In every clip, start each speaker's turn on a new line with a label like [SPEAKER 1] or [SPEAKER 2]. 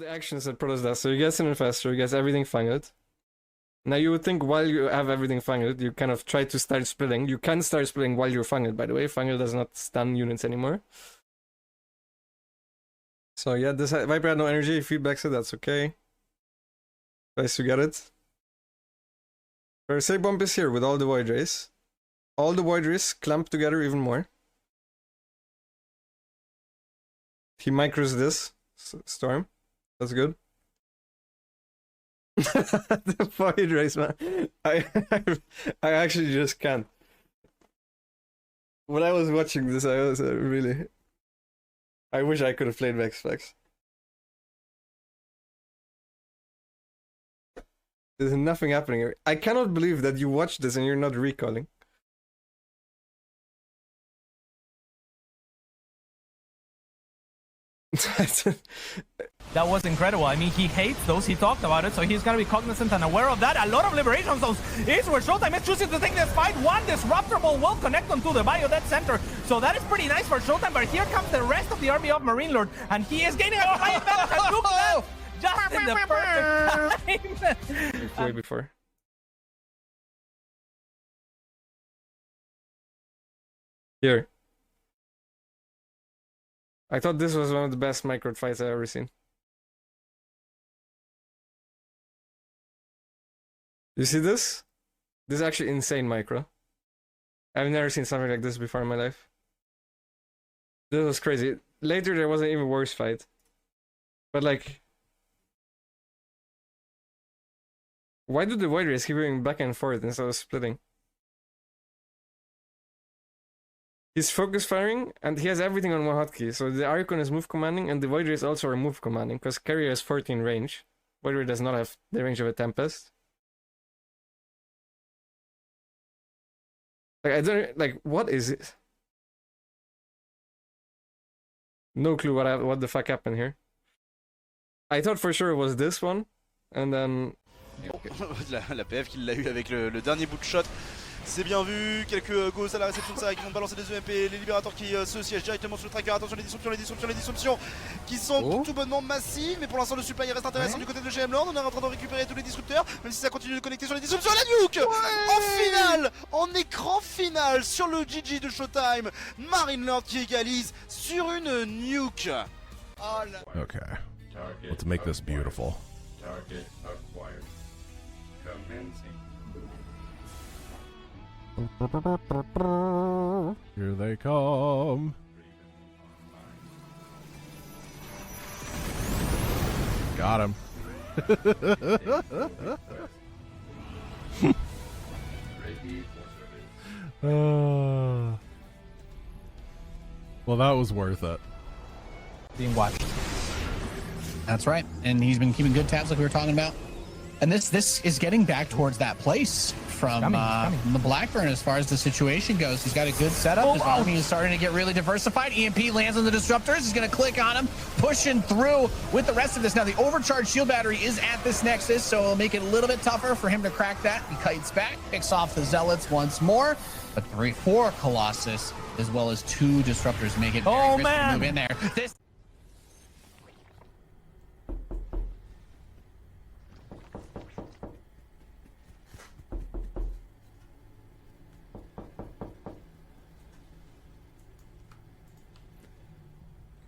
[SPEAKER 1] the actions that protoss does. So you get an infestor, you get everything fanged. Now you would think while you have everything fanged, you kind of try to start splitting. You can start splitting while you're fanged, by the way. Fanged does not stun units anymore. So yeah, this Viper had no energy, feedbacks it, that's okay. Nice to get it. Say bump is here with all the void rays. All the void rays clamped together even more. He micros this storm. That's good. The void rays, man. I actually just can't. When I was watching this, I was really. I wish I could have played Maxpax. There's nothing happening here. I cannot believe that you watched this and you're not recalling.
[SPEAKER 2] That was incredible. I mean, he hates those. He talked about it, so he's going to be cognizant and aware of that. A lot of liberation zones is where Showtime is choosing to take this fight. One disruptible will connect onto the bio-dead center, so that is pretty nice for Showtime. But here comes the rest of the army of MarineLord, and he is gaining a high advantage and took that just in the perfect time.
[SPEAKER 1] Way before. Here. I thought this was one of the best micro fights I've ever seen. You see this? This is actually insane micro. I've never seen something like this before in my life. This was crazy. Later there was an even worse fight. But like... Why do the void rays keep going back and forth instead of splitting? He's focus firing, and he has everything on one hotkey. So the Archon is move commanding, and the Void Rays also are move commanding, because Carrier has 14 range. Void Ray does not have the range of a Tempest. Like, I don't... Like, what is it? No clue what the fuck happened here. I thought for sure it was this one, and then...
[SPEAKER 3] La PF qui l'a eu avec le dernier bout de shot. C'est bien vu, quelques gosses à la réception de ça qui vont balancer des EMP, les libérateurs qui se siègent directement sur le tracker. Attention les disruptions qui sont tout bonnement massives, mais pour l'instant le supply reste intéressant du côté de GMLord. On est en train de récupérer tous les disrupteurs, même si ça continue de connecter sur les disruptions. La nuke en finale, en écran final sur le GG de Showtime. MarineLord qui égalise sur une nuke. Oh là.
[SPEAKER 4] Okay, let's make this beautiful.
[SPEAKER 5] Target acquired. Commencing.
[SPEAKER 4] Here they come. Got him. Well, that was worth it.
[SPEAKER 2] Being watched.
[SPEAKER 6] That's right, and he's been keeping good tabs like we were talking about. And this is getting back towards that place from the Blackburn as far as the situation goes. He's got a good setup. His army is starting to get really diversified. EMP lands on the disruptors. He's going to click on him, pushing through with the rest of this. Now, the overcharged shield battery is at this nexus, so it'll make it a little bit tougher for him to crack that. He kites back, picks off the zealots once more. But 4 Colossus, as well as 2 disruptors, make it very risky to move in there.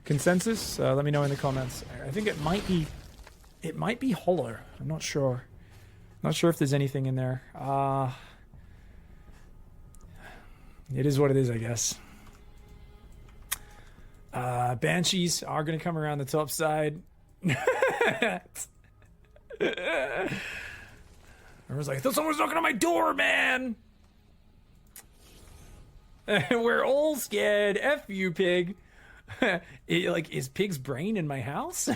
[SPEAKER 7] Consensus? Let me know in the comments. I think it might be Holler. I'm not sure. Not sure if there's anything in there. It is what it is, I guess. Banshees are going to come around the top side. Everyone's like, I thought someone was knocking on my door, man! We're all scared. F you, pig. Is Pig's brain in my house?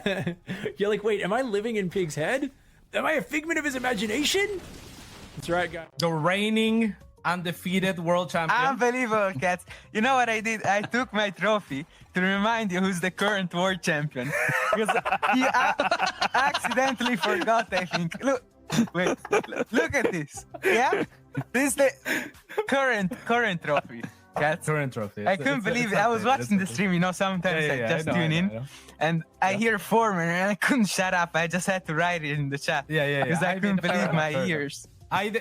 [SPEAKER 7] You're like, wait, am I living in Pig's head? Am I a figment of his imagination? That's right, guys.
[SPEAKER 2] The reigning undefeated world champion.
[SPEAKER 8] Unbelievable, Cats. You know what I did? I took my trophy to remind you who's the current world champion. Because he accidentally forgot, I think. Look, wait, look at this. Yeah? This is the current trophy. cats.
[SPEAKER 2] Current trophy.
[SPEAKER 8] I couldn't believe it. I was watching the stream, you know, sometimes I just tune in. And I hear Foreman and I couldn't shut up. I just had to write it in the chat. Because I couldn't believe my ears.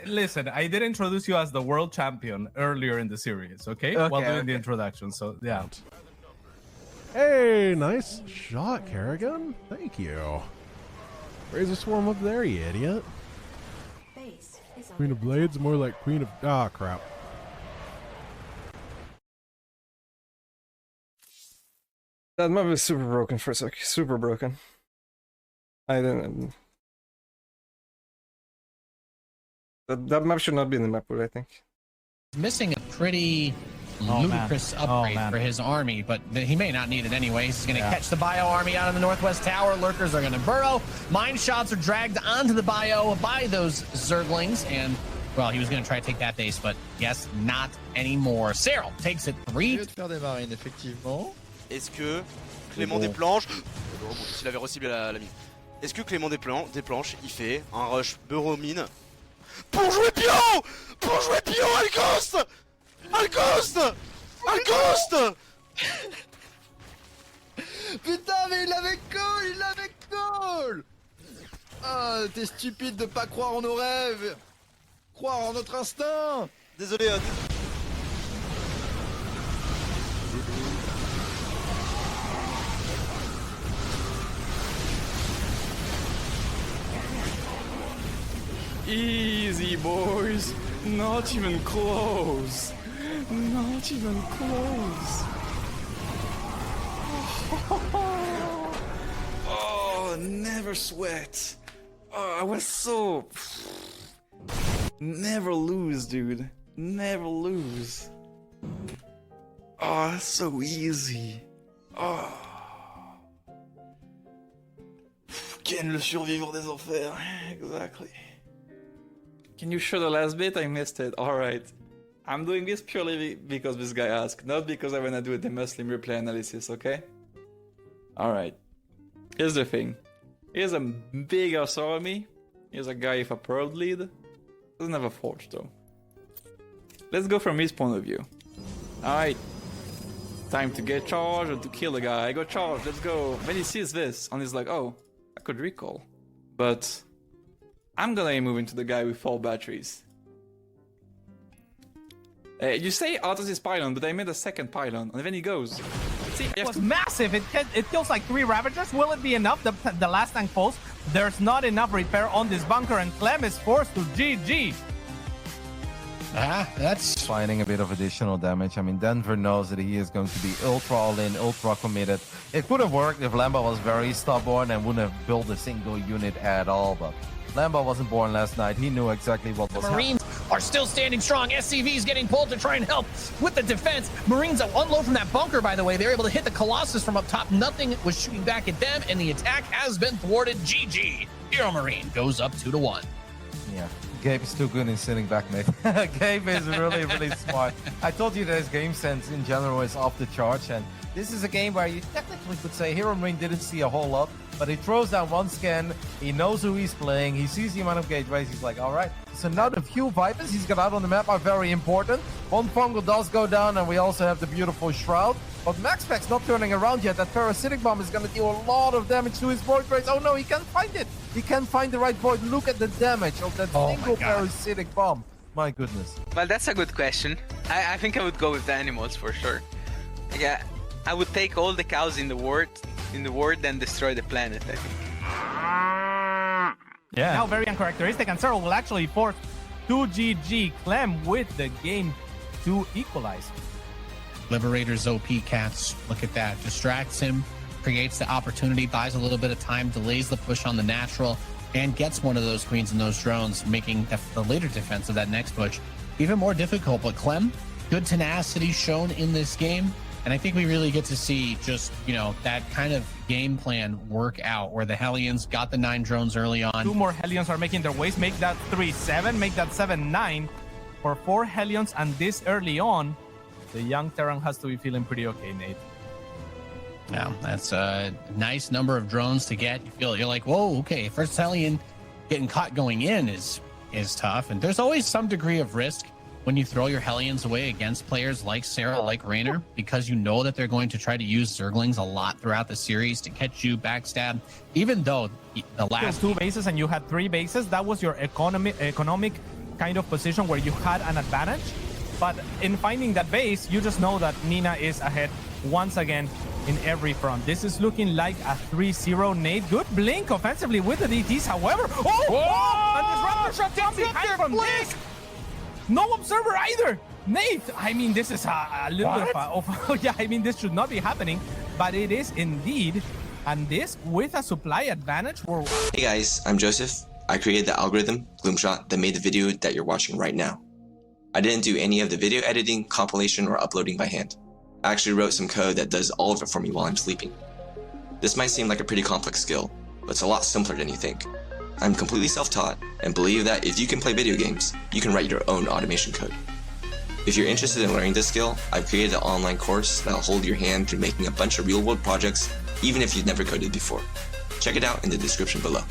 [SPEAKER 2] Listen, I did introduce you as the world champion earlier in the series, okay? While doing the introduction, so yeah.
[SPEAKER 4] Hey, nice shot, Kerrigan. Thank you. Raise a swarm up there, you idiot. Queen of Blades, more like Queen of... Ah, crap.
[SPEAKER 1] That map is super broken for a sec. Super broken. I didn't... That map should not be in the map pool, I think.
[SPEAKER 6] Missing a pretty ludicrous upgrade for his army, but he may not need it anyway. He's going to catch the bio army out of the northwest tower. Lurkers are going to burrow. Mine shots are dragged onto the bio by those Zerglings, and, well, he was going to try to take that base, but yes, not anymore. Serral takes it 3.
[SPEAKER 9] Faire des marines, effectivement.
[SPEAKER 3] Est-ce que Clément Desplanches... Il avait recyclé la mine. Est-ce que Clément Desplanches, il fait un rush Burrow-mine pour jouer pion? Pour jouer pion à Ghost?
[SPEAKER 9] Putain, mais il avait call. Ah, t'es stupide de pas croire en nos rêves. Croire en notre instinct.
[SPEAKER 3] Désolé,
[SPEAKER 5] Easy, boys. Not even close. Not even close. Oh, never sweat. Oh, I was so... Never lose, dude. Never lose. Oh, that's so easy. Oh. Ken, le survivant des enfers. Exactly. Can you show the last bit? I missed it. Alright. I'm doing this purely because this guy asked, not because I wanna do the Muslim replay analysis, okay? Alright. Here's the thing. Here's a big ass army. Here's a guy with a proud lead. Doesn't have a forge though. Let's go from his point of view. Alright. Time to get charged or to kill the guy. I go charge, let's go. When he sees this, and he's like, oh, I could recall. But I'm gonna move into the guy with 4 batteries. You say autos his pylon, but I made a second pylon, and then he goes. See,
[SPEAKER 2] It was massive. It kills like 3 Ravagers. Will it be enough? The last tank falls. There's not enough repair on this bunker, and Clem is forced to GG.
[SPEAKER 6] That's
[SPEAKER 10] finding a bit of additional damage. I mean, Denver knows that he is going to be ultra all-in, ultra committed. It could have worked if Lambo was very stubborn and wouldn't have built a single unit at all, but Lambo wasn't born last night. He knew exactly what was happening.
[SPEAKER 6] Marines are still standing strong. SCV's getting pulled to try and help with the defense. Marines unload from that bunker, by the way. They're able to hit the Colossus from up top. Nothing was shooting back at them, and the attack has been thwarted. GG. Hero Marine goes up 2-1.
[SPEAKER 10] Yeah, Gabe is too good in sitting back, mate. Gabe is really, really smart. I told you that his game sense in general is off the charts, and this is a game where you technically could say Hero Marine didn't see a whole lot, but he throws down one scan, he knows who he's playing, he sees the amount of gateways, he's like, alright. So now the few Vipers he's got out on the map are very important. One Fungal does go down, and we also have the beautiful Shroud. But Maxpax not turning around yet. That Parasitic Bomb is going to deal a lot of damage to his Void Race. Oh no, he can't find it. He can't find the right Void. Look at the damage of that single Parasitic Bomb. My goodness.
[SPEAKER 11] Well, that's a good question. I think I would go with the animals for sure. Yeah, I would take all the cows in the world and destroy the planet, I think.
[SPEAKER 2] Yeah. Now very uncharacteristic, and Serral will actually force 2GG Clem with the game to equalize.
[SPEAKER 6] Liberator's OP cats. Look at that. Distracts him, creates the opportunity, buys a little bit of time, delays the push on the natural, and gets one of those queens and those drones, making the later defense of that next push even more difficult. But Clem, good tenacity shown in this game. And I think we really get to see just, you know, that kind of game plan work out where the Hellions got the 9 drones early on.
[SPEAKER 2] 2 more Hellions are making their ways. Make that 3-7, make that 7-9 for 4 Hellions. And this early on, the young Terran has to be feeling pretty okay, Nate.
[SPEAKER 6] Yeah, that's a nice number of drones to get. You're like, whoa, okay, first Hellion getting caught going in is tough. And there's always some degree of risk when you throw your Hellions away against players like Serral, like Raynor, because you know that they're going to try to use Zerglings a lot throughout the series to catch you, backstab, even though the last
[SPEAKER 2] 2 bases and you had 3 bases, that was your economic kind of position where you had an advantage. But in finding that base, you just know that Nina is ahead once again in every front. This is looking like a 3-0 Nate. Good blink offensively with the DTs, however. Oh! And this Raptor shot down behind from Dick. No observer either. Nate, I mean, this is a little bit of yeah, I mean, this should not be happening, but it is indeed. And this with a supply advantage.
[SPEAKER 12] Hey guys, I'm Joseph. I created the algorithm, Gloomshot, that made the video that you're watching right now. I didn't do any of the video editing, compilation, or uploading by hand. I actually wrote some code that does all of it for me while I'm sleeping. This might seem like a pretty complex skill, but it's a lot simpler than you think. I'm completely self-taught and believe that if you can play video games, you can write your own automation code. If you're interested in learning this skill, I've created an online course that'll hold your hand through making a bunch of real-world projects, even if you've never coded before. Check it out in the description below.